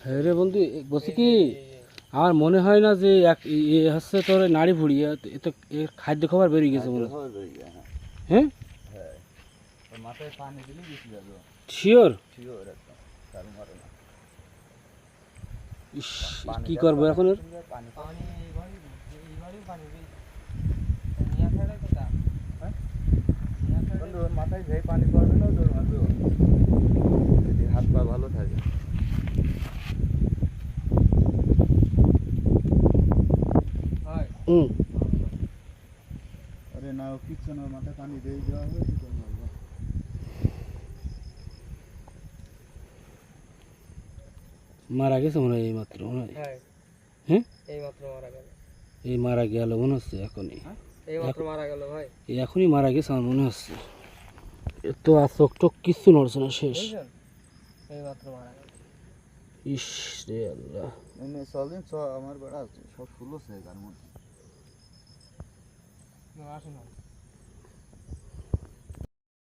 হ্যাঁ রে বন্ধু, বলছি কি আমার মনে হয় না যে হচ্ছে তোর নাড়ি ভুড়ি এত খাদ্য খাবার বেরিয়ে গেছে মনে হয়। হ্যাঁ মাথায় পানি দিলে বেশি যাবে। শিওর? শিওর একদম, তার মারে না। ইস, কি করবো এখন? পানি পানি এইবারই পানি নিয়ে ফেলে তো তা হ্যাঁ মাথায় যেই পানি পড়বে না দৌড় মারবে যদি হাত পা ভালো থাকে। আরে না কিচ্ছু না, মাথায় পানি দিয়ে দেওয়া হবে কি করবো। মারা গেছে মনে হয় এইমাত্র, মনে হয়। হ্যাঁ এইমাত্র মারা গেল। এই মারা গেল মনে হচ্ছে এখনই। এইমাত্র মারা গেল ভাই। এখনই মারা গেছে আমার মনে হচ্ছে। তো আর চোখ টোক কিচ্ছু নড়ছে না, শেষ। এইমাত্র মারা গেল। ইস রে আল্লাহ। চলদিন আমার বেড়া সব ফুল আছে তার মধ্যে। আসুন।